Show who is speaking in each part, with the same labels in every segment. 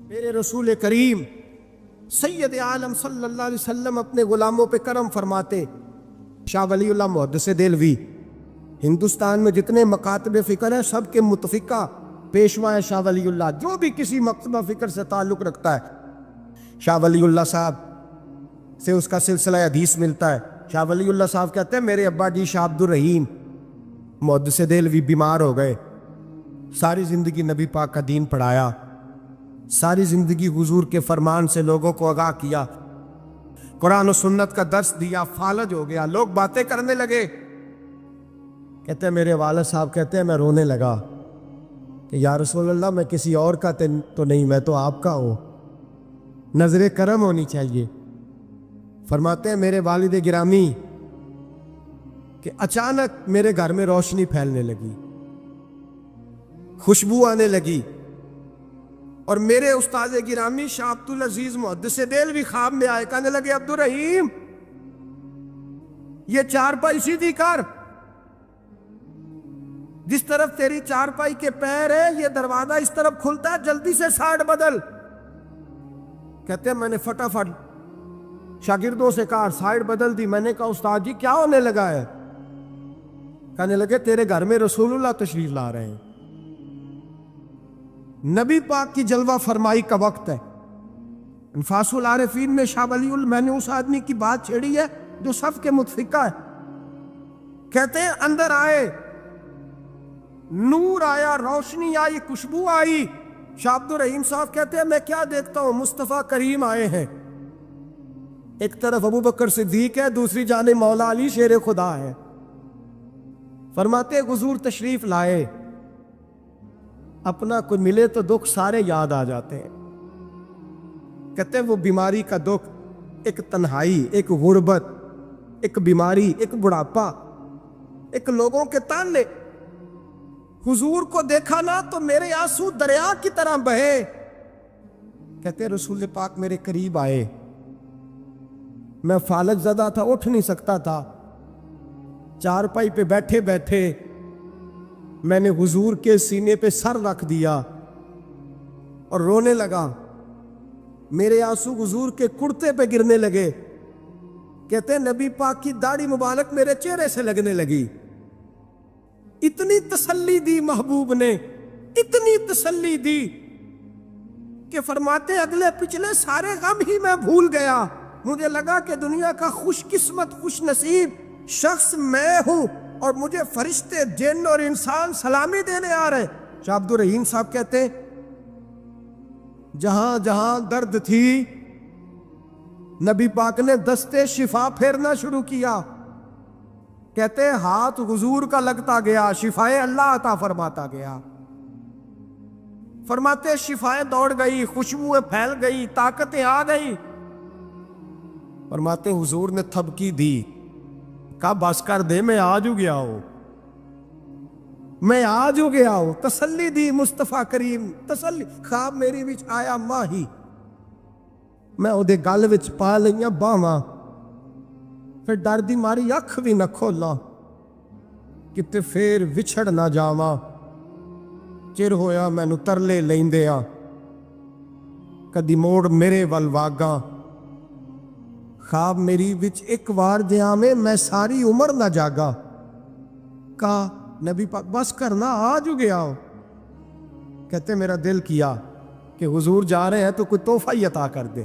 Speaker 1: میرے رسول کریم سید عالم صلی اللہ علیہ وسلم اپنے غلاموں پہ کرم فرماتے۔ شاہ ولی اللہ محدث دہلوی ہندوستان میں جتنے مکاتب فکر ہیں سب کے متفقہ پیشوا ہے شاہ ولی اللہ۔ جو بھی کسی مکتبہ فکر سے تعلق رکھتا ہے شاہ ولی اللہ صاحب سے اس کا سلسلہ حدیث ملتا ہے۔ شاہ ولی اللہ صاحب کہتے ہیں میرے ابا جی شاہ عبد الرحیم محدث دہلوی بیمار ہو گئے، ساری زندگی نبی پاک کا دین پڑھایا، ساری زندگی حضور کے فرمان سے لوگوں کو آگاہ کیا، قرآن و سنت کا درس دیا، فالج ہو گیا، لوگ باتیں کرنے لگے۔ کہتے ہیں میرے والد صاحب کہتے ہیں میں رونے لگا کہ یا رسول اللہ میں کسی اور کا تو نہیں، میں تو آپ کا ہوں، نظر کرم ہونی چاہیے۔ فرماتے ہیں میرے والد گرامی کہ اچانک میرے گھر میں روشنی پھیلنے لگی، خوشبو آنے لگی، اور میرے استاد گرامی شاہ عبد العزیز محدث دہلوی خواب میں آئے، کہنے لگے عبد الرحیم یہ چارپائی سیدھی کر، جس طرف تیری چارپائی کے پیر ہے یہ دروازہ اس طرف کھلتا ہے، جلدی سے سائیڈ بدل۔ کہتے ہیں میں نے فٹافٹ شاگردوں سے کہا سائیڈ بدل دی۔ میں نے کہا استاد جی کیا ہونے لگا ہے؟ کہنے لگے تیرے گھر میں رسول اللہ تشریف لا رہے ہیں، نبی پاک کی جلوہ فرمائی کا وقت ہے۔ انفاس العارفین میں شاہ ولی اللہ میں نے اس آدمی کی بات چھیڑی ہے جو سب کے متفقہ ہے۔ کہتے ہیں اندر آئے، نور آیا، روشنی آئی، خوشبو آئی۔ شاہ عبد الرحیم صاحب کہتے ہیں میں کیا دیکھتا ہوں، مصطفیٰ کریم آئے ہیں، ایک طرف ابو بکر صدیق ہے، دوسری جانب مولا علی شیر خدا ہے۔ فرماتے حضور تشریف لائے، اپنا کوئی ملے تو دکھ سارے یاد آ جاتے ہیں۔ کہتے ہیں وہ بیماری کا دکھ، ایک تنہائی، ایک غربت، ایک بیماری، ایک بڑھاپا، ایک لوگوں کے تانے، حضور کو دیکھا نا تو میرے آنسو دریا کی طرح بہے۔ کہتے ہیں رسول پاک میرے قریب آئے، میں فالج زدہ تھا، اٹھ نہیں سکتا تھا، چارپائی پہ بیٹھے بیٹھے میں نے حضور کے سینے پہ سر رکھ دیا اور رونے لگا، میرے آنسو حضور کے کرتے پہ گرنے لگے۔ کہتے ہیں نبی پاک کی داڑھی مبارک میرے چہرے سے لگنے لگی۔ اتنی تسلی دی محبوب نے، اتنی تسلی دی کہ فرماتے اگلے پچھلے سارے غم ہی میں بھول گیا، مجھے لگا کہ دنیا کا خوش قسمت خوش نصیب شخص میں ہوں اور مجھے فرشتے جن اور انسان سلامی دینے آ رہے۔ شاہ عبد الرحیم صاحب کہتے ہیں جہاں جہاں درد تھی نبی پاک نے دستے شفا پھیرنا شروع کیا۔ کہتے ہیں ہاتھ حضور کا لگتا گیا، شفائے اللہ عطا فرماتا گیا۔ فرماتے شفائیں دوڑ گئی، خوشبوئیں پھیل گئی، طاقتیں آ گئی۔ فرماتے حضور نے تھبکی دی، کہا بس کر دے میں آج ہو گیا ہوں، میں آج ہو گیا ہوں۔ تسلی دی مصطفیٰ کریم، تسلی۔ خواب میری وچ آیا ماہی، میں او دے گل وچ پا لئیاں باواں، پھر ڈر دی ماری اکھ بھی نہ کھولا کتے پھر وچھڑ نہ جاواں۔ چر ہویا مینوں ترلے لیندیاں، کدی موڑ میرے ول واگاں۔ خواب میری وچ ایک وار جہاں میں ساری عمر نہ جاگا۔ کہا نبی پاک بس کرنا آج ہو گیا ہو۔ کہتے میرا دل کیا کہ حضور جا رہے ہیں تو کوئی تحفہ ہی عطا کر دے،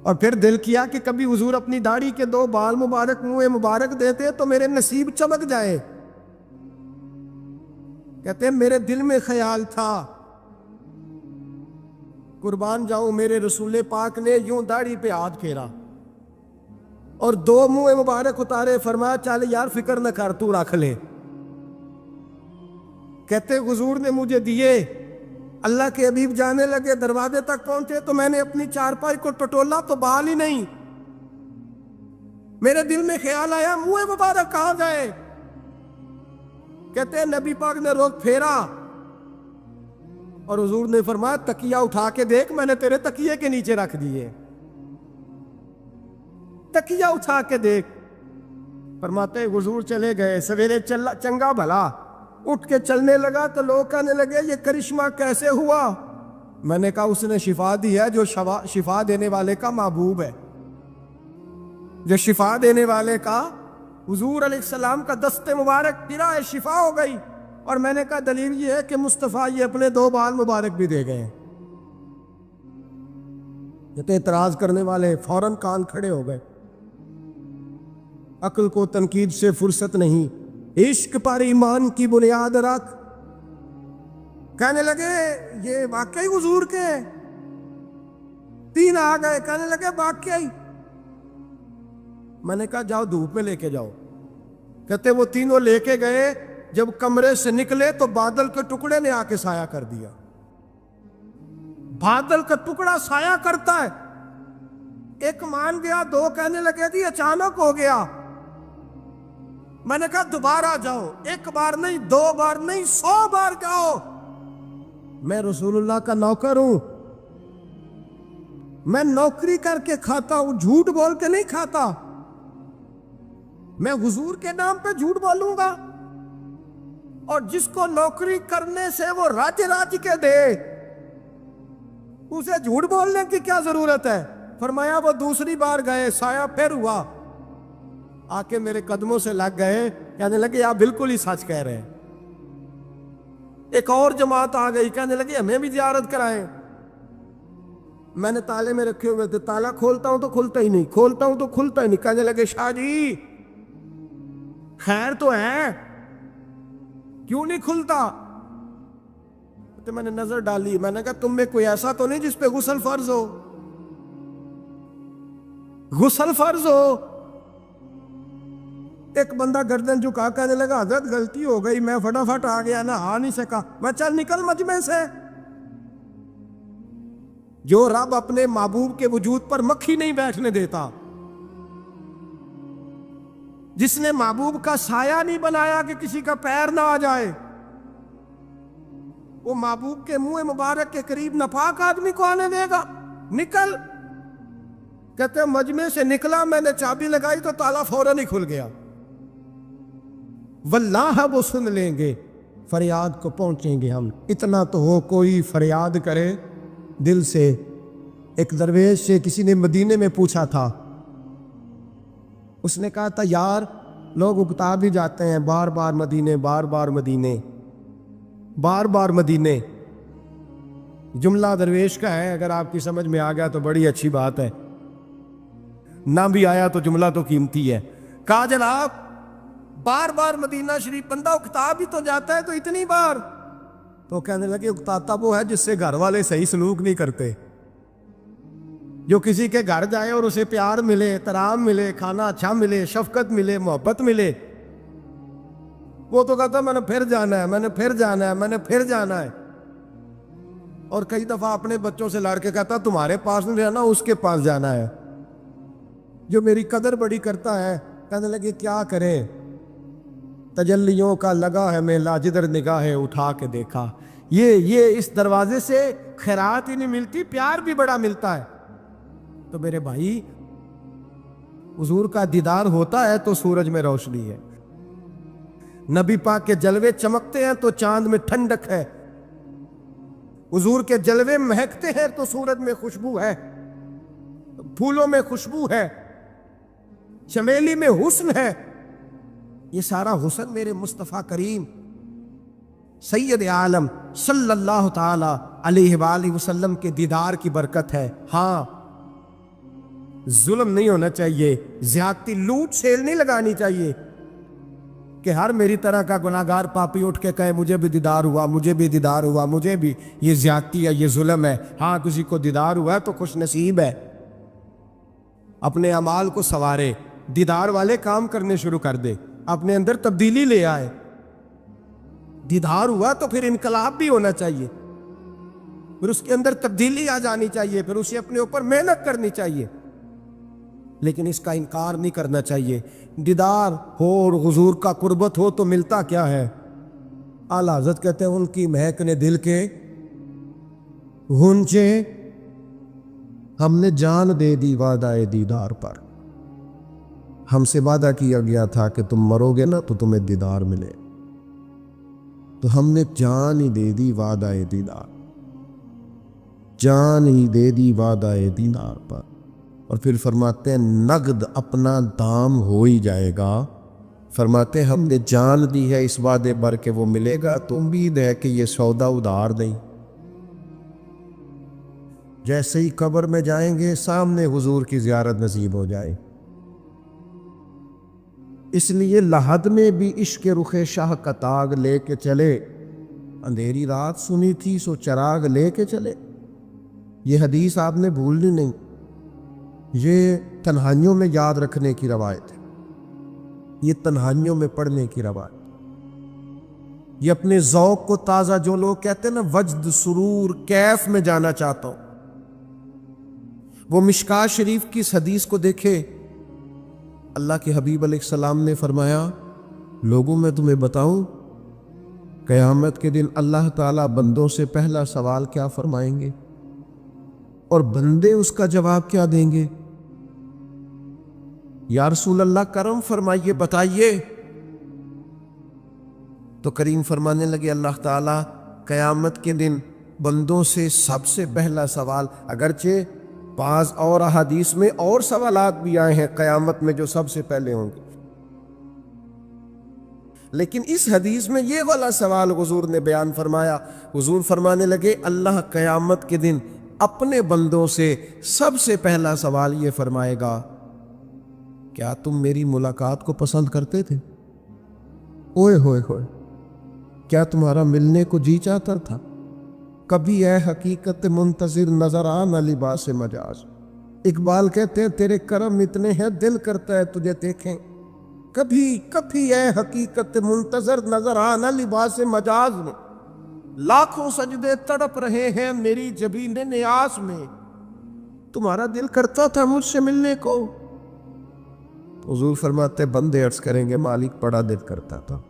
Speaker 1: اور پھر دل کیا کہ کبھی حضور اپنی داڑھی کے 2 بال مبارک منہ مبارک دیتے تو میرے نصیب چمک جائے۔ کہتے میرے دل میں خیال تھا، قربان جاؤں میرے رسول پاک نے یوں داڑھی پہ ہاتھ پھیرا اور 2 منہ مبارک اتارے، فرمایا چل یار فکر نہ کر تو رکھ لے۔ کہتے حضور نے مجھے دیے، اللہ کے حبیب جانے لگے، دروازے تک پہنچے تو میں نے اپنی چارپائی کو ٹٹولا تو بال ہی نہیں۔ میرے دل میں خیال آیا منہ مبارک کہاں گئے؟ کہتے نبی پاک نے رخ پھیرا اور حضور نے فرمایا تکیہ اٹھا کے دیکھ، میں نے تیرے تکیے کے نیچے رکھ دیے، تکیہ اٹھا کے دیکھ۔ فرماتے حضور چلے گئے، سویرے چنگا بھلا اٹھ کے چلنے لگا تو لوگ کہنے لگے یہ کرشمہ کیسے ہوا؟ میں نے کہا اس نے شفا دی ہے، جو شفا دینے والے کا محبوب ہے، جو شفا دینے والے کا حضور علیہ السلام کا دست مبارک گرا ہے، شفا ہو گئی۔ اور میں نے کہا دلیل یہ ہے کہ مصطفیٰ یہ اپنے 2 بال مبارک بھی دے گئے۔ یہ تو اعتراض کرنے والے فوراً کان کھڑے ہو گئے۔ عقل کو تنقید سے فرصت نہیں، عشق پر ایمان کی بنیاد رکھ۔ کہنے لگے یہ واقعی حضور کے ہیں؟ 3 آ گئے، کہنے لگے واقعی۔ میں نے کہا جاؤ دھوپ میں لے کے جاؤ۔ کہتے وہ تینوں لے کے گئے، جب کمرے سے نکلے تو بادل کے ٹکڑے نے آ کے سایہ کر دیا۔ بادل کا ٹکڑا سایہ کرتا ہے۔ ایک مان گیا، 2 کہنے لگے جی اچانک ہو گیا۔ میں نے کہا دوبارہ جاؤ، 1 بار نہیں، 2 بار نہیں، 100 بار جاؤ۔ میں رسول اللہ کا نوکر ہوں، میں نوکری کر کے کھاتا ہوں، جھوٹ بول کے نہیں کھاتا۔ میں حضور کے نام پہ جھوٹ بولوں گا؟ اور جس کو نوکری کرنے سے وہ راج کے دے، اسے جھوٹ بولنے کی کیا ضرورت ہے؟ فرمایا وہ دوسری بار گئے، سایہ پھر ہوا، آ کے میرے قدموں سے لگ گئے، کہنے لگے آپ بالکل ہی سچ کہہ رہے ہیں۔ ایک اور جماعت آ گئی، کہنے لگے ہمیں بھی زیارت کرائیں۔ میں نے تالے میں رکھے ہوئے تھے، تالا کھولتا ہوں تو کھلتا ہی نہیں، کھولتا ہوں تو کھلتا ہی نہیں۔ کہنے لگے شاہ جی خیر تو ہے، کیوں نہیں کھلتا؟ تو میں نے نظر ڈالی، میں نے کہا تم میں کوئی ایسا تو نہیں جس پہ غسل فرض ہو؟ غسل فرض ہو؟ ایک بندہ گردن جھکا کہنے لگا حضرت غلطی ہو گئی، میں فٹافٹ آ گیا، نہ آ نہیں سکا۔ میں چل نکل مجمع سے۔ جو رب اپنے محبوب کے وجود پر مکھی نہیں بیٹھنے دیتا، جس نے محبوب کا سایہ نہیں بنایا کہ کسی کا پیر نہ آ جائے، وہ محبوب کے منہ مبارک کے قریب ناپاک آدمی کو آنے دے گا؟ نکل۔ کہتے مجمع سے نکلا، میں نے چابی لگائی تو تالا فوراً ہی کھل گیا۔ واللہ وہ سن لیں گے، فریاد کو پہنچیں گے ہم۔ اتنا تو ہو کوئی فریاد کرے دل سے۔ ایک درویش سے کسی نے مدینے میں پوچھا تھا، اس نے کہا تھا یار لوگ اکتا بھی جاتے ہیں بار بار مدینے، بار بار مدینے، بار بار مدینے۔ جملہ درویش کا ہے، اگر آپ کی سمجھ میں آ گیا تو بڑی اچھی بات ہے، نہ بھی آیا تو جملہ تو قیمتی ہے۔ کہا جناب بار بار مدینہ شریف بندہ اکتا بھی تو جاتا ہے، تو اتنی بار؟ تو کہنے لگے اکتاتا وہ ہے جس سے گھر والے صحیح سلوک نہیں کرتے۔ جو کسی کے گھر جائے اور اسے پیار ملے، احترام ملے، کھانا اچھا ملے، شفقت ملے، محبت ملے، وہ تو کہتا میں نے پھر جانا ہے، میں نے پھر جانا ہے، میں نے پھر جانا ہے۔ اور کئی دفعہ اپنے بچوں سے لڑ کے کہتا تمہارے پاس نہیں رہنا، اس کے پاس جانا ہے۔ جو میری قدر بڑی کرتا ہے، کہنے لگے کیا کریں، تجلیوں کا لگا ہے میلہ، جدھر نگاہیں اٹھا کے دیکھا۔ یہ اس دروازے سے خیرات ہی نہیں ملتی، پیار بھی بڑا ملتا ہے۔ تو میرے بھائی حضور کا دیدار ہوتا ہے تو سورج میں روشنی ہے، نبی پاک کے جلوے چمکتے ہیں تو چاند میں ٹھنڈک ہے، حضور کے جلوے مہکتے ہیں تو سورج میں خوشبو ہے، پھولوں میں خوشبو ہے، چمیلی میں حسن ہے۔ یہ سارا حسن میرے مصطفیٰ کریم سید عالم صلی اللہ تعالی علیہ وآلہ وسلم کے دیدار کی برکت ہے۔ ہاں ظلم نہیں ہونا چاہیے، زیادتی لوٹ سیل نہیں لگانی چاہیے کہ ہر میری طرح کا گناہگار پاپی اٹھ کے کہے مجھے بھی دیدار ہوا، مجھے بھی دیدار ہوا، مجھے بھی۔ یہ زیادتی ہے، یہ ظلم ہے۔ ہاں کسی کو دیدار ہوا ہے تو خوش نصیب ہے، اپنے اعمال کو سنوارے، دیدار والے کام کرنے شروع کر دے، اپنے اندر تبدیلی لے آئے۔ دیدار ہوا تو پھر انقلاب بھی ہونا چاہیے، پھر اس کے اندر تبدیلی آ جانی چاہیے، پھر اسے اپنے اوپر محنت کرنی چاہیے، لیکن اس کا انکار نہیں کرنا چاہیے۔ دیدار ہو اور حضور کا قربت ہو تو ملتا کیا ہے؟ اعلیٰ حضرت کہتے ہیں ان کی مہک نے دل کے غنچے، ہم نے جان دے دی وعدہ دیدار پر۔ ہم سے وعدہ کیا گیا تھا کہ تم مرو گے نا تو تمہیں دیدار ملے۔ تو ہم نے جان ہی دے دی وعدہ دیدار، جان ہی دے دی وعدہ دیدار پر۔ اور پھر فرماتے ہیں نقد اپنا دام ہو ہی جائے گا۔ فرماتے ہیں ہم نے جان دی ہے اس وعدے پر کہ وہ ملے گا، تو امید ہے کہ یہ سودا ادھار نہیں۔ جیسے ہی قبر میں جائیں گے سامنے حضور کی زیارت نصیب ہو جائے۔ اس لیے لحد میں بھی عشق رخ شاہ کا تاگ لے کے چلے، اندھیری رات سنی تھی سو چراغ لے کے چلے۔ یہ حدیث آپ نے بھولنی نہیں، یہ تنہائیوں میں یاد رکھنے کی روایت ہے، یہ تنہائیوں میں پڑھنے کی روایت۔ یہ اپنے ذوق کو تازہ، جو لوگ کہتے ہیں نا وجد سرور کیف میں جانا چاہتا ہوں، وہ مشکاہ شریف کی اس حدیث کو دیکھے۔ اللہ کے حبیب علیہ السلام نے فرمایا لوگوں میں تمہیں بتاؤں قیامت کے دن اللہ تعالیٰ بندوں سے پہلا سوال کیا فرمائیں گے اور بندے اس کا جواب کیا دیں گے؟ یا رسول اللہ کرم فرمائیے، بتائیے۔ تو کریم فرمانے لگے اللہ تعالیٰ قیامت کے دن بندوں سے سب سے پہلا سوال، اگرچہ بعض اور احادیث میں اور سوالات بھی آئے ہیں قیامت میں جو سب سے پہلے ہوں گے، لیکن اس حدیث میں یہ والا سوال حضور نے بیان فرمایا۔ حضور فرمانے لگے اللہ قیامت کے دن اپنے بندوں سے سب سے پہلا سوال یہ فرمائے گا کیا تم میری ملاقات کو پسند کرتے تھے؟ اوئے ہوئے ہوئے، کیا تمہارا ملنے کو جی چاہتا تھا؟ کبھی اے حقیقت منتظر نظر آنا لباس مجاز۔ اقبال کہتے ہیں تیرے کرم اتنے ہیں دل کرتا ہے تجھے دیکھیں، کبھی کبھی اے حقیقت منتظر نظر آنا لباس مجاز میں، لاکھوں سجدے تڑپ رہے ہیں میری جبین نیاز میں، تمہارا دل کرتا تھا مجھ سے ملنے کو؟ حضور فرماتے بندے عرض کریں گے مالک بڑا دل کرتا تھا۔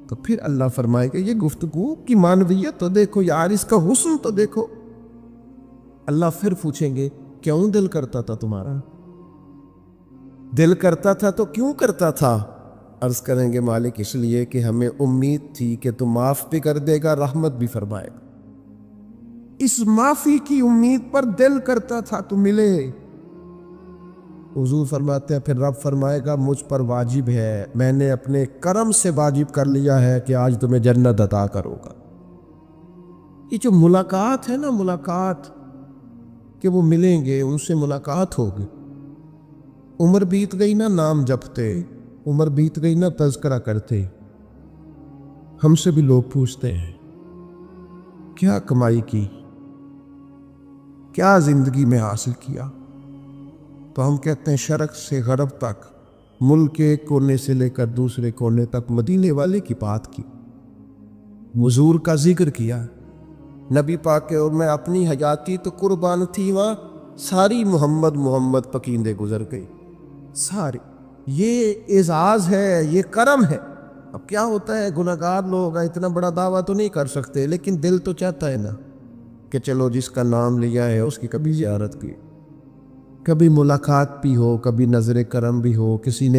Speaker 1: تو پھر اللہ فرمائے گا یہ گفتگو کی معنویت تو دیکھو یار، اس کا حسن تو دیکھو۔ اللہ پھر پوچھیں گے کیوں دل کرتا تھا تمہارا؟ دل کرتا تھا تو کیوں کرتا تھا؟ عرض کریں گے مالک اس لیے کہ ہمیں امید تھی کہ تو معاف بھی کر دے گا، رحمت بھی فرمائے گا، اس معافی کی امید پر دل کرتا تھا تو ملے۔ حضور فرماتے ہیں پھر رب فرمائے گا مجھ پر واجب ہے، میں نے اپنے کرم سے واجب کر لیا ہے کہ آج تمہیں جنت عطا کروں گا۔ یہ جو ملاقات ہے نا، ملاقات کہ وہ ملیں گے، ان سے ملاقات ہوگی۔ عمر بیت گئی نا نام جپتے، عمر بیت گئی نا تذکرہ کرتے، ہم سے بھی لوگ پوچھتے ہیں کیا کمائی کی، کیا زندگی میں حاصل کیا؟ تو ہم کہتے ہیں شرق سے غرب تک، ملک کے ایک کونے سے لے کر دوسرے کونے تک مدینے والے کی بات کی، حضور کا ذکر کیا، نبی پاک کے اور میں اپنی حیاتی تو قربان تھی وہاں، ساری محمد محمد پکیندے گزر گئی ساری۔ یہ اعزاز ہے، یہ کرم ہے۔ اب کیا ہوتا ہے گناہگار لوگ اتنا بڑا دعویٰ تو نہیں کر سکتے، لیکن دل تو چاہتا ہے نا کہ چلو جس کا نام لیا ہے اس کی کبھی زیارت کی، کبھی ملاقات بھی ہو، کبھی نظر کرم بھی ہو۔ کسی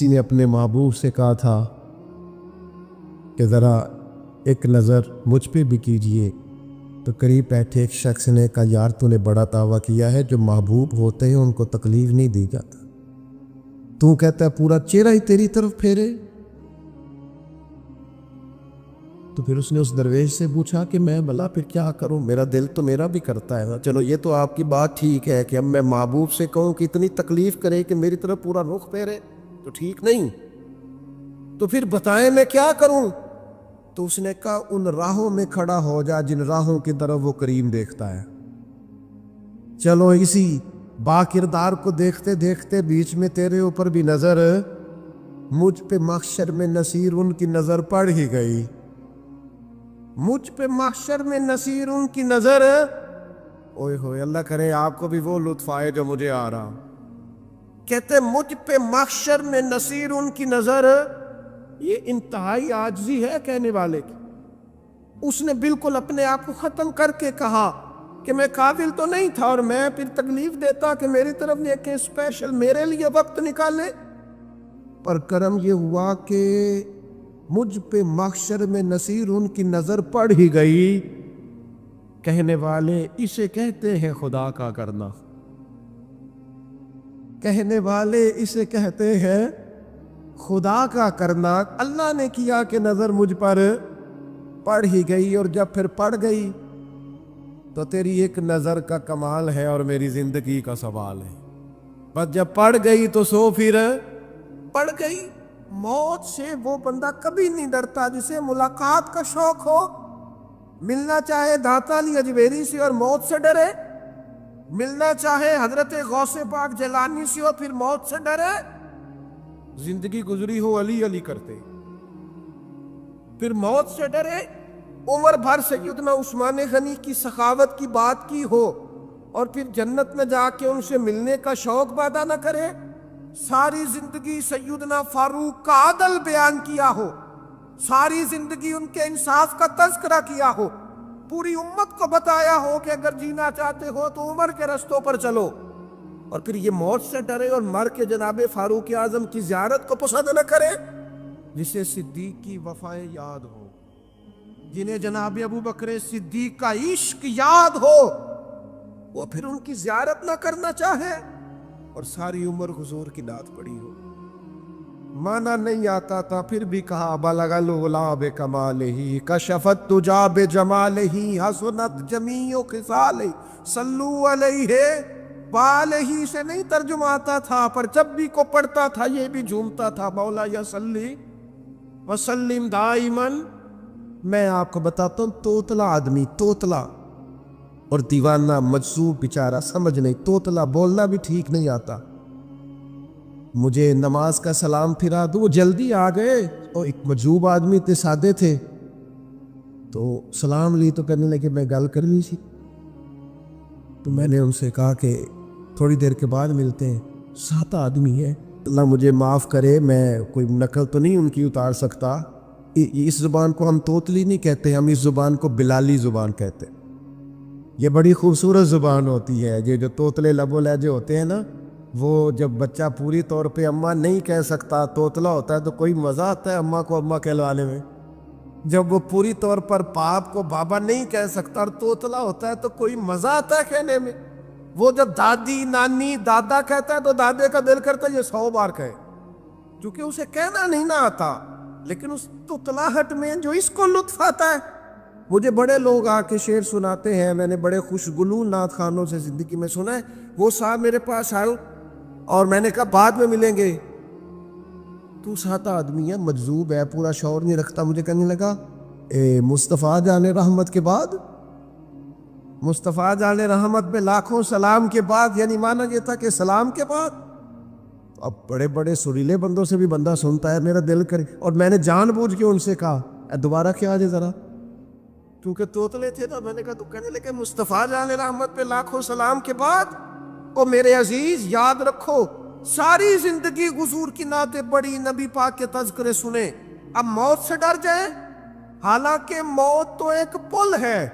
Speaker 1: نے اپنے محبوب سے کہا تھا کہ ذرا ایک نظر مجھ پہ بھی کیجئے، تو قریب بیٹھے ایک شخص نے کہا یار تو نے بڑا دعویٰ کیا ہے، جو محبوب ہوتے ہیں ان کو تکلیف نہیں دی جاتا، تو کہتا ہے پورا چہرہ ہی تیری طرف پھیرے۔ تو پھر اس نے اس درویش سے پوچھا کہ میں بھلا پھر کیا کروں، میرا دل تو میرا بھی کرتا ہے نا، چلو یہ تو آپ کی بات ٹھیک ہے کہ اب میں محبوب سے کہوں کہ اتنی تکلیف کرے کہ میری طرف پورا رخ پھیرے تو ٹھیک نہیں، تو پھر بتائیں میں کیا کروں؟ تو اس نے کہا ان راہوں میں کھڑا ہو جا جن راہوں کی طرف وہ کریم دیکھتا ہے۔ چلو اسی با کردار کو دیکھتے دیکھتے بیچ میں تیرے اوپر بھی نظر، مجھ پہ محشر میں نصیر ان کی نظر پڑ ہی گئی، مجھ پہ محشر میں نصیر ان کی نظر۔ اوئے ہوئے اللہ کرے آپ کو بھی وہ لطف آئے جو مجھے آ رہا۔ کہتے مجھ پہ محشر میں نصیر ان کی نظر، یہ انتہائی عاجزی ہے کہنے والے کی۔ اس نے بالکل اپنے آپ کو ختم کر کے کہا کہ میں قابل تو نہیں تھا، اور میں پھر تکلیف دیتا کہ میری طرف دیکھیں اسپیشل میرے لیے وقت نکالے، پر کرم یہ ہوا کہ مجھ پہ محشر میں نصیر ان کی نظر پڑ ہی گئی، کہنے والے اسے کہتے ہیں خدا کا کرنا، کہنے والے اسے کہتے ہیں خدا کا کرنا۔ اللہ نے کیا کہ نظر مجھ پر پڑ ہی گئی، اور جب پھر پڑ گئی تو تیری ایک نظر کا کمال ہے اور میری زندگی کا سوال ہے۔ بس جب پڑ گئی تو سو پھر پڑ گئی۔ موت سے وہ بندہ کبھی نہیں ڈرتا جسے ملاقات کا شوق ہو، ملنا چاہے داتا علی اجمیری سے اور موت سے ڈرے، ملنا چاہے حضرت غوث پاک جیلانی سے اور پھر موت سے ڈرے۔ زندگی گزری ہو علی علی کرتے، پھر موت سے ڈرے، عمر بھر سیدنا عثمان غنی کی سخاوت کی بات کی ہو اور پھر جنت میں جا کے ان سے ملنے کا شوق پیدا نہ کرے، ساری زندگی سیدنا فاروق کا عدل بیان کیا ہو، ساری زندگی ان کے انصاف کا تذکرہ کیا ہو، پوری امت کو بتایا ہو کہ اگر جینا چاہتے ہو تو عمر کے رستوں پر چلو، اور پھر یہ موت سے ڈرے اور مر کے جناب فاروق اعظم کی زیارت کو پسند نہ کرے۔ جسے صدیق کی وفائیں یاد ہو، جنہیں جناب ابو بکر صدیق کا عشق یاد ہو، وہ پھر ان کی زیارت نہ کرنا چاہے اور ساری عمر حضور کی نعت پڑھی ہو۔ مانا نہیں آتا تھا پھر بھی کہا بلغ العلا بکمالہ کشفت تجا بجمالہ حسنت جمیع خصالہ صلو علیہ۔ بالہ سے نہیں ترجمہ آتا تھا، پر جب بھی کو پڑھتا تھا یہ بھی جھومتا تھا، مولا یا صلی وسلم دائماً۔ میں آپ کو بتاتا ہوں، توتلا آدمی، توتلا اور دیوانہ مجذوب بیچارہ، سمجھ نہیں، توتلا بولنا بھی ٹھیک نہیں آتا۔ مجھے نماز کا سلام پھرا دو، وہ جلدی آ گئے اور ایک مجذوب آدمی تھے، سادے تھے، تو سلام لی تو کہنے لگے میں گل کرنی سی، تو میں نے ان سے کہا کہ تھوڑی دیر کے بعد ملتے ہیں۔ 7 آدمی ہے، اللہ مجھے معاف کرے، میں کوئی نقل تو نہیں ان کی اتار سکتا، اس زبان کو ہم توتلی نہیں کہتے، ہم اس زبان کو بلالی زبان کہتے۔ یہ بڑی خوبصورت زبان ہوتی ہے، یہ جو توتلے لب و لہجے ہوتے ہیں نا، وہ جب بچہ پوری طور پہ اماں نہیں کہہ سکتا، توتلا ہوتا ہے، تو کوئی مزہ آتا ہے اماں کو اماں کہلوانے میں۔ جب وہ پوری طور پر باپ کو بابا نہیں کہہ سکتا اور توتلا ہوتا ہے تو کوئی مزہ آتا ہے کہنے میں۔ وہ جب دادی، نانی، دادا کہتا ہے تو دادے کا دل کرتا ہے یہ 100 بار کہے، کیونکہ اسے کہنا نہیں نہ آتا، لیکن اس توتلاہٹ میں جو اس کو لطف آتا ہے۔ مجھے بڑے لوگ آ کے شعر سناتے ہیں، میں نے بڑے خوشگلو نعت خانوں سے زندگی میں سنا ہے، وہ صاحب میرے پاس آئے اور میں نے کہا بعد میں ملیں گے، تو 7 آدمی ہے، مجذوب ہے، پورا شعور نہیں رکھتا۔ مجھے کہنے لگا مصطفیٰ جان رحمت کے بعد، مصطفیٰ جان رحمت پہ لاکھوں سلام کے بعد، یعنی مانا یہ تھا کہ سلام کے بعد۔ اب بڑے بڑے سریلے بندوں سے بھی بندہ سنتا ہے، میرا دل کرے، اور میں نے جان بوجھ کے ان سے کہا دوبارہ کیا جائے ذرا، کیونکہ توتلے تھے نا۔ میں نے کہا تو کہنے لگے مصطفیٰ جان رحمت پہ لاکھوں سلام کے بعد، او میرے عزیز یاد رکھو، ساری زندگی حضور کی نعتیں پڑھی، نبی پاک کے تذکرے سنے، اب موت سے ڈر جائیں؟ حالانکہ موت تو ایک پل ہے،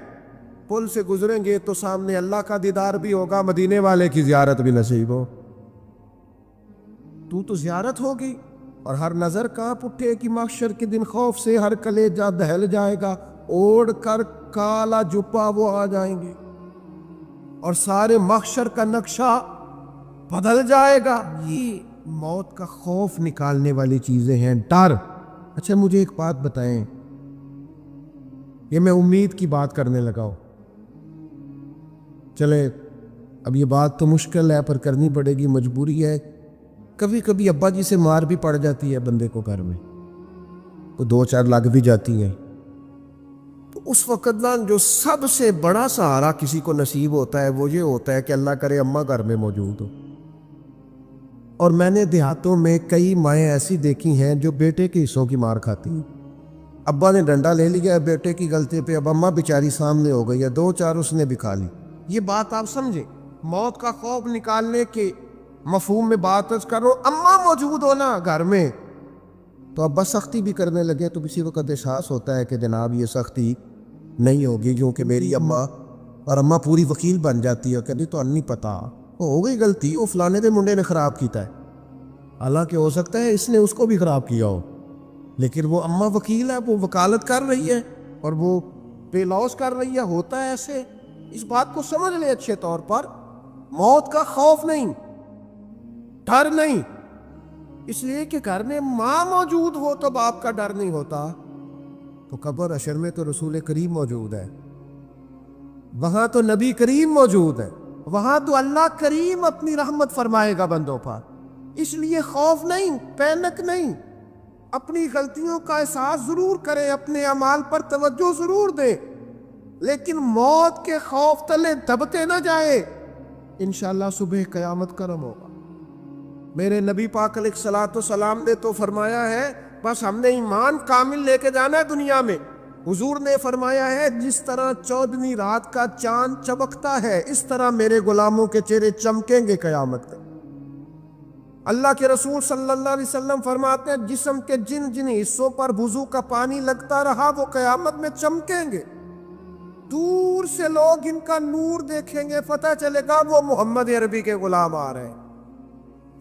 Speaker 1: پل سے گزریں گے تو سامنے اللہ کا دیدار بھی ہوگا، مدینے والے کی زیارت بھی نصیب ہو۔ تو زیارت ہوگی اور ہر نظر کانپ اٹھے کہ محشر کے دن خوف سے ہر کلیجہ دہل جائے گا، اوڑھ کر کالا جبہ وہ آ جائیں گے اور سارے محشر کا نقشہ بدل جائے گا۔ یہ موت کا خوف نکالنے والی چیزیں ہیں، ڈر۔ اچھا مجھے ایک بات بتائیں، یہ میں امید کی بات کرنے لگا ہوں، چلے اب یہ بات تو مشکل ہے پر کرنی پڑے گی، مجبوری ہے۔ کبھی کبھی ابا جی سے مار بھی پڑ جاتی ہے بندے کو، گھر میں تو 2-4 لگ بھی جاتی ہیں، تو اس وقت نا جو سب سے بڑا سہارا کسی کو نصیب ہوتا ہے وہ یہ ہوتا ہے کہ اللہ کرے اماں گھر میں موجود ہو۔ اور میں نے دیہاتوں میں کئی مائیں ایسی دیکھی ہیں جو بیٹے کے حصوں کی مار کھاتی ہیں، ابا نے ڈنڈا لے لیا ہے بیٹے کی غلطی پہ، اب اماں بیچاری سامنے ہو گئی ہے، 2-4 اس نے بھی کھا لی۔ یہ بات آپ سمجھیں، موت کا خوف نکالنے کے مفہوم میں بات کرو، اماں موجود ہو نا گھر میں تو ابا سختی بھی کرنے لگے تو کسی وقت احساس ہوتا ہے کہ جناب یہ سختی نہیں ہوگی کیونکہ میری اماں، اور اماں پوری وکیل بن جاتی ہے، کہتی تو نہیں پتا، وہ ہو گئی غلطی، وہ فلانے دے منڈے نے خراب کیتا ہے، حالانکہ ہو سکتا ہے اس نے اس کو بھی خراب کیا ہو، لیکن وہ اماں وکیل ہے، وہ وکالت کر رہی ہے اور وہ پے لاس کر رہی ہے. ہوتا ہے ایسے. اس بات کو سمجھ لیں اچھے طور پر. موت کا خوف نہیں، ڈر نہیں، اس لیے کہ گھر میں ماں موجود ہو تو باپ کا ڈر نہیں ہوتا. تو قبر حشر میں تو رسول کریم موجود ہے، وہاں تو نبی کریم موجود ہے، وہاں تو اللہ کریم اپنی رحمت فرمائے گا بندوں پر. اس لیے خوف نہیں، پینک نہیں. اپنی غلطیوں کا احساس ضرور کریں، اپنے اعمال پر توجہ ضرور دیں، لیکن موت کے خوف تلے دبتے نہ جائیں. انشاءاللہ صبح قیامت کرم ہوگا. میرے نبی پاک علیہ الصلوۃ والسلام نے تو فرمایا ہے بس ہم نے ایمان کامل لے کے جانا ہے دنیا میں. حضور نے فرمایا ہے جس طرح 14ویں رات کا چاند چمکتا ہے اس طرح میرے غلاموں کے چہرے چمکیں گے قیامت تک. اللہ کے رسول صلی اللہ علیہ وسلم فرماتے ہیں جسم کے جن جن حصوں پر وضو کا پانی لگتا رہا وہ قیامت میں چمکیں گے. دور سے لوگ ان کا نور دیکھیں گے، پتہ چلے گا وہ محمد عربی کے غلام آ رہے ہیں.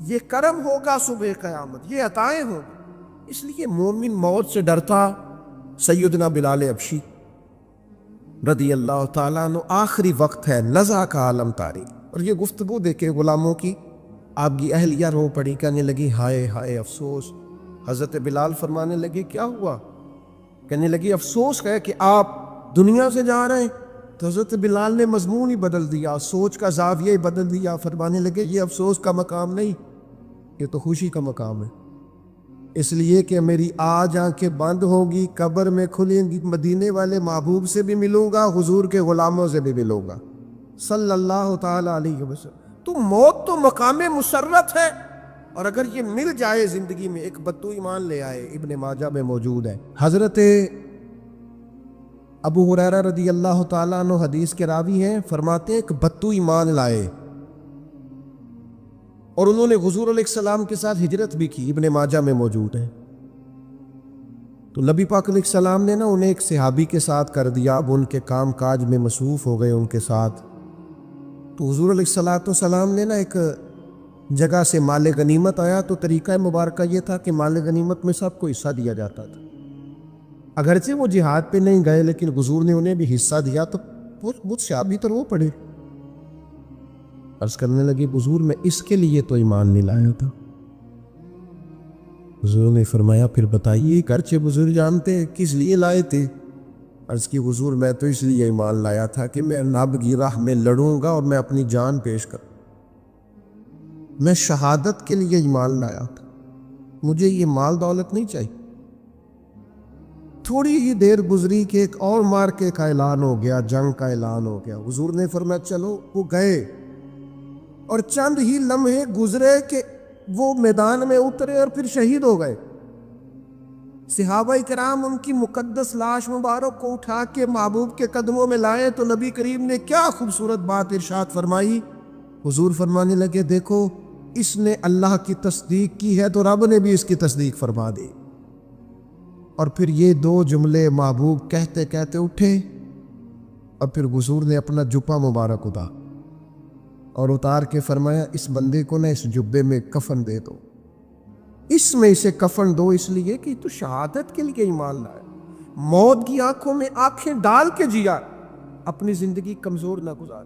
Speaker 1: یہ کرم ہوگا صبح قیامت، یہ عطائیں ہوں. اس لیے مومن موت سے ڈرتا. سیدنا بلال حبشی رضی اللہ تعالیٰ عنہ، آخری وقت ہے، لظہ کا عالم طاری، اور یہ گفتگو دیکھے غلاموں کی. آپ کی اہلیہ رو پڑی، کہنے لگی ہائے ہائے افسوس. حضرت بلال فرمانے لگے کیا ہوا؟ کہنے لگی افسوس ہے کہ آپ دنیا سے جا رہے ہیں. تو حضرت بلال نے مضمون ہی بدل دیا، سوچ کا زاویہ ہی بدل دیا. فرمانے لگے یہ افسوس کا مقام نہیں، یہ تو خوشی کا مقام ہے. اس لیے کہ میری آج آنکھیں بند ہوں گی، قبر میں کھلیں گی، مدینے والے محبوب سے بھی ملوں گا، حضور کے غلاموں سے بھی ملوں گا صلی اللہ تعالی علیہ وسلم. تو موت تو مقام مسرت ہے، اور اگر یہ مل جائے زندگی میں. ایک بدو ایمان لے آئے، ابن ماجہ میں موجود ہے. حضرت ابو ہریرہ رضی اللہ تعالیٰ عنہ حدیث کے راوی ہیں، فرماتے ہیں ایک بدو ایمان لائے اور انہوں نے حضور علیہ السلام کے ساتھ ہجرت بھی کی. ابن ماجہ میں موجود ہے. تو نبی پاک علیہ السلام نے انہیں ایک صحابی کے ساتھ کر دیا. اب ان کے کام کاج میں مصروف ہو گئے ان کے ساتھ. تو حضور علیہ السلام نے ایک جگہ سے مال غنیمت آیا. تو طریقہ مبارکہ یہ تھا کہ مال غنیمت میں سب کو حصہ دیا جاتا تھا. اگرچہ وہ جہاد پہ نہیں گئے لیکن حضور نے انہیں بھی حصہ دیا. تو مجھ سے بھی تو وہ پڑے. عرض کرنے لگی حضور میں اس کے لیے تو ایمان نہیں لایا تھا. حضور نے فرمایا پھر بتائیے گرچہ بزرگ جانتے ہیں کس لیے لائے تھے. عرض کی حضور میں تو اس لیے ایمان لایا تھا کہ میں نب کی راہ میں لڑوں گا اور میں اپنی جان پیش کروں. میں شہادت کے لیے ایمان لایا تھا، مجھے یہ مال دولت نہیں چاہیے. تھوڑی ہی دیر گزری کہ ایک اور مارکے کا اعلان ہو گیا، جنگ کا اعلان ہو گیا. حضور نے فرمایا چلو. وہ گئے اور چند ہی لمحے گزرے کہ وہ میدان میں اترے اور پھر شہید ہو گئے. صحابہ کرام ان کی مقدس لاش مبارک کو اٹھا کے محبوب کے قدموں میں لائے. تو نبی کریم نے کیا خوبصورت بات ارشاد فرمائی. حضور فرمانے لگے دیکھو اس نے اللہ کی تصدیق کی ہے تو رب نے بھی اس کی تصدیق فرما دی. اور پھر یہ دو جملے محبوب کہتے کہتے اٹھے اور پھر حضور نے اپنا جبہ مبارک اتار کے فرمایا اس بندے کو اس جبے میں کفن دے دو، اس میں اسے کفن دو، اس لیے کہ تو شہادت کے لیے ایمان لائے. موت کی آنکھوں میں آنکھیں ڈال کے جیا، اپنی زندگی کمزور نہ گزار.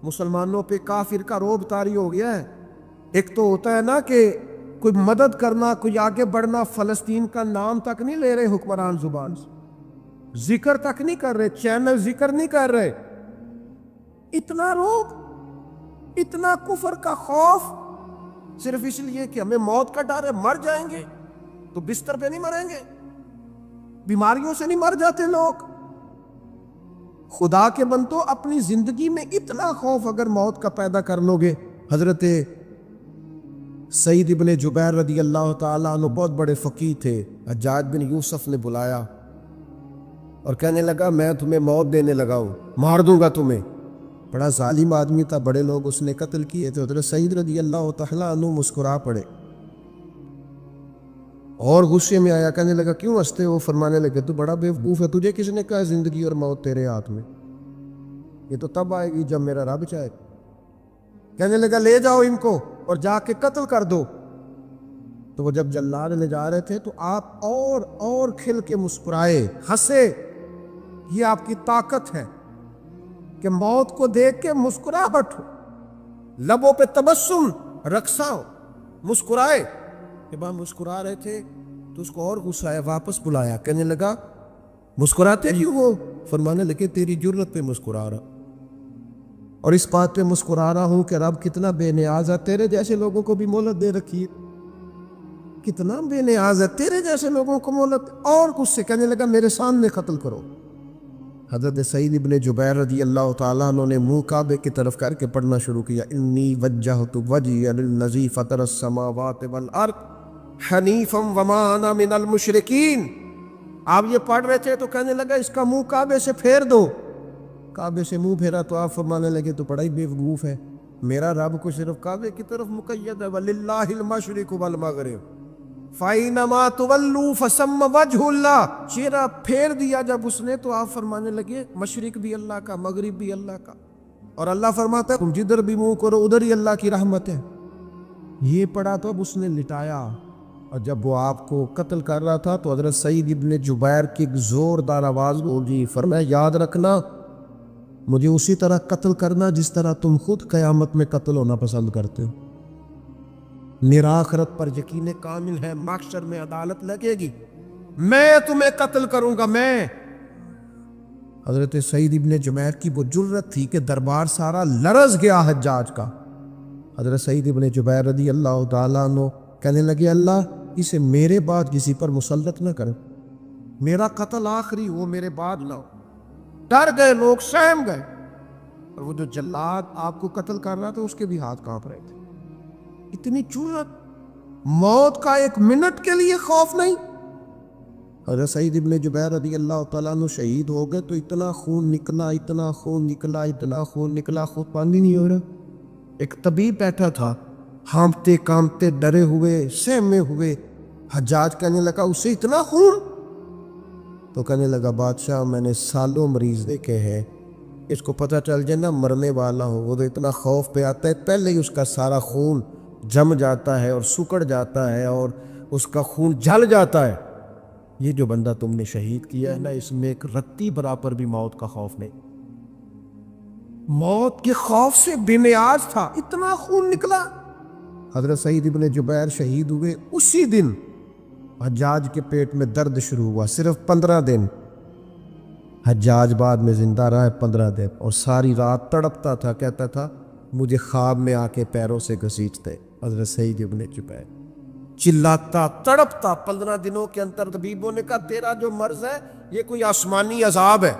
Speaker 1: مسلمانوں پہ کافر کا روب طاری ہو گیا ہے. ایک تو ہوتا ہے کہ کوئی مدد کرنا، کوئی آگے بڑھنا، فلسطین کا نام تک نہیں لے رہے حکمران زبان سے، ذکر تک نہیں کر رہے، چینل ذکر نہیں کر رہے. اتنا روب، اتنا کفر کا خوف، صرف اس لیے کہ ہمیں موت کا ڈر ہے، مر جائیں گے. تو بستر پہ نہیں مریں گے، بیماریوں سے نہیں مر جاتے لوگ. خدا کے بندو اپنی زندگی میں اتنا خوف اگر موت کا پیدا کر لو گے. حضرت سعید ابن جبیر رضی اللہ تعالیٰ عنہ بہت بڑے فقیہ تھے. حجاج بن یوسف نے بلایا اور کہنے لگا میں تمہیں موت دینے لگا ہوں، مار دوں گا تمہیں. بڑا ظالم آدمی تھا، بڑے لوگ اس نے قتل کیے تھے. حضرت سعید رضی اللہ تعالیٰ عنہ مسکرا پڑے اور غصے میں آیا. کہنے لگا کیوں ہنستے ہو؟ فرمانے لگے تو بڑا بیوقوف ہے، تجھے کس نے کہا زندگی اور موت تیرے ہاتھ میں؟ یہ تو تب آئے گی جب میرا رب چاہے. کہنے لگا لے جاؤ ان کو اور جا کے قتل کر دو. تو وہ جب جلاد لے جا رہے تھے تو آپ اور کھل کے مسکرائے، ہنسے۔ یہ آپ کی طاقت ہے کہ موت کو دیکھ کے مسکراہٹ ہو، لبوں پہ تبسم، رقصہ ہو، مسکرائے۔ جب آپ مسکرا رہے تھے تو اس کو اور غصہ آیا، واپس بلایا، کہنے لگا مسکراتے کیوں ہو؟ فرمانے لگے تیری جرت پہ مسکرا رہا، اور اس بات پہ مسکرا رہا ہوں کہ رب کتنا بے نیاز ہے، تیرے جیسے لوگوں کو بھی مہلت دے رکھی ہے، کتنا بے نیاز ہے، تیرے جیسے لوگوں کو مہلت۔ اور کچھ سے کہنے لگا میرے سامنے قتل کرو۔ حضرت سعید ابن جبیر رضی اللہ تعالیٰ عنہ نے منہ کعبے کی طرف کر کے پڑھنا شروع کیا، انی وجہت وجہی للذی فطر السماوات والارض حنیفا وما انا من المشرکین۔ آپ یہ پڑھ رہے تھے تو کہنے لگا اس کا منہ کعبے سے پھیر دو۔ کعبے سے منہ پھیرا تو آپ فرمانے لگے تو بڑا ہی بیوقوف ہے، میرا رب کو صرف کعبے کی طرف مقید ہے، وَلِلَّهِ الْمَشْرِقُ وَالْمَغْرِبُ فَأَيْنَمَا تُوَلُّوا فَثَمَّ وَجْهُ اللَّهِ۔ چہرہ پھیر دیا جب اس نے تو آپ فرمانے لگے مشرق بھی اللہ کا، مغرب بھی اللہ کا، اور اللہ فرماتا ہے تم جدھر بھی منہ کرو ادھر ہی اللہ کی رحمت ہے۔ یہ پڑھا تو اب اس نے لٹایا، اور جب وہ آپ کو قتل کر رہا تھا تو حضرت سعید ابن جبیر کی ایک زوردار آواز گونجی، فرمایا یاد رکھنا مجھے اسی طرح قتل کرنا جس طرح تم خود قیامت میں قتل ہونا پسند کرتے ہو۔ میرا آخرت پر یقین کامل ہے، محشر میں عدالت لگے گی، میں تمہیں قتل کروں گا میں۔ حضرت سعید ابن جبیر کی وہ جرت تھی کہ دربار سارا لرز گیا حجاج کا۔ حضرت سعید ابن جبیر رضی اللہ تعالیٰ عنہ کہنے لگے اللہ اسے میرے بعد کسی پر مسلط نہ کرے، میرا قتل آخری ہو، میرے بعد نہ ہو۔ ڈر گئے لوگ، سہم گئے، اور وہ جو جلاد آپ کو قتل کر رہا تھا اس کے بھی ہاتھ کانپ رہے تھے۔ اتنی جرت، موت کا ایک منٹ کے لیے خوف نہیں۔ حضرت سعید ابن جبیر رضی اللہ تعالیٰ عنہ شہید ہو گئے تو اتنا خون نکلا، اتنا خون نکلا، اتنا خون نکلا، خود پانی نہیں ہو رہا۔ ایک طبیب بیٹھا تھا، ہانپتے کانپتے ڈرے ہوئے، سہمے ہوئے۔ حجاج کہنے لگا اسے اتنا خون؟ تو کہنے لگا بادشاہ میں نے سالوں مریض دیکھے ہیں، اس کو پتہ چل جائے نا مرنے والا ہو وہ تو اتنا خوف پہ آتا ہے، پہلے ہی اس کا سارا خون جم جاتا ہے اور سکڑ جاتا ہے اور اس کا خون جل جاتا ہے۔ یہ جو بندہ تم نے شہید کیا ہے نا اس میں ایک رتی برابر بھی موت کا خوف نہیں، موت کے خوف سے بے نیاز تھا، اتنا خون نکلا۔ حضرت سعید ابن جبیر شہید ہوئے اسی دن حجاج کے پیٹ میں درد شروع ہوا، صرف 15 دن۔ حجاج بعد میں زندہ رہا ہے 15 دن، اور ساری رات تڑپتا تھا، کہتا تھا مجھے خواب میں آ کے پیروں سے گھسیٹتے۔ حضرت سعید ابن جبیر چلاتا تڑپتا 15 دنوں کے اندر۔ طبیبوں نے کہا تیرا جو مرض ہے یہ کوئی آسمانی عذاب ہے۔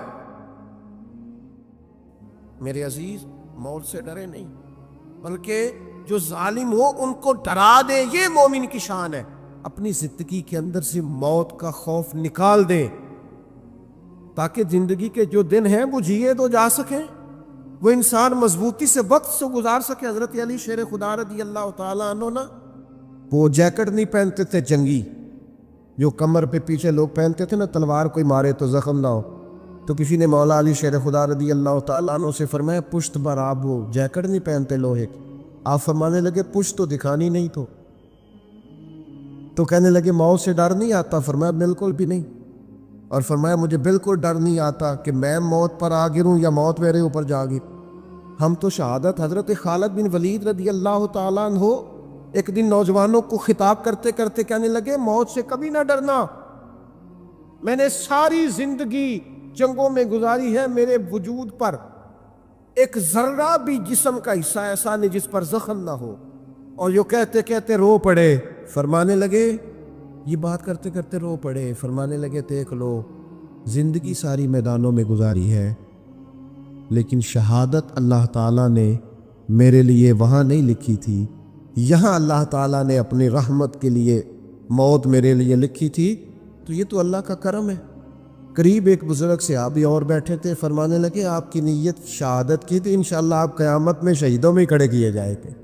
Speaker 1: میرے عزیز موت سے ڈرے نہیں، بلکہ جو ظالم ہو ان کو ڈرا دے، یہ مومن کی شان ہے۔ اپنی زندگی کے اندر سے موت کا خوف نکال دیں تاکہ زندگی کے جو دن ہیں وہ جیے تو جا سکیں، وہ انسان مضبوطی سے وقت سے گزار سکے۔ حضرت علی شیر خدا رضی اللہ تعالیٰ عنہ نا وہ جیکٹ نہیں پہنتے تھے جنگی، جو کمر پہ پیچھے لوگ پہنتے تھے نا تلوار کوئی مارے تو زخم نہ ہو، تو کسی نے مولا علی شیر خدا رضی اللہ تعالیٰ عنہ سے فرمایا پشت پر آپ وہ جیکٹ نہیں پہنتے لوہے کی؟ آپ فرمانے لگے پشت تو دکھانی نہیں تو کہنے لگے موت سے ڈر نہیں آتا؟ فرمایا بالکل بھی نہیں، اور فرمایا مجھے بالکل ڈر نہیں آتا کہ میں موت پر آ گروں یا موت میرے اوپر جا گر۔ ہم تو شہادت حضرت خالد بن ولید رضی اللہ تعالیٰ عنہ ایک دن نوجوانوں کو خطاب کرتے کرتے کہنے لگے موت سے کبھی نہ ڈرنا، میں نے ساری زندگی جنگوں میں گزاری ہے، میرے وجود پر ایک ذرہ بھی جسم کا حصہ ایسا نہیں جس پر زخم نہ ہو۔ اور جو کہتے کہتے رو پڑے، فرمانے لگے یہ بات کرتے کرتے رو پڑے، فرمانے لگے دیکھ لو زندگی ساری میدانوں میں گزاری ہے، لیکن شہادت اللہ تعالیٰ نے میرے لیے وہاں نہیں لکھی تھی، یہاں اللہ تعالیٰ نے اپنی رحمت کے لیے موت میرے لیے لکھی تھی، تو یہ تو اللہ کا کرم ہے۔ قریب ایک بزرگ صحابی اور بیٹھے تھے، فرمانے لگے آپ کی نیت شہادت کی تھی، انشاءاللہ آپ قیامت میں شہیدوں میں کھڑے کیے جائیں گے۔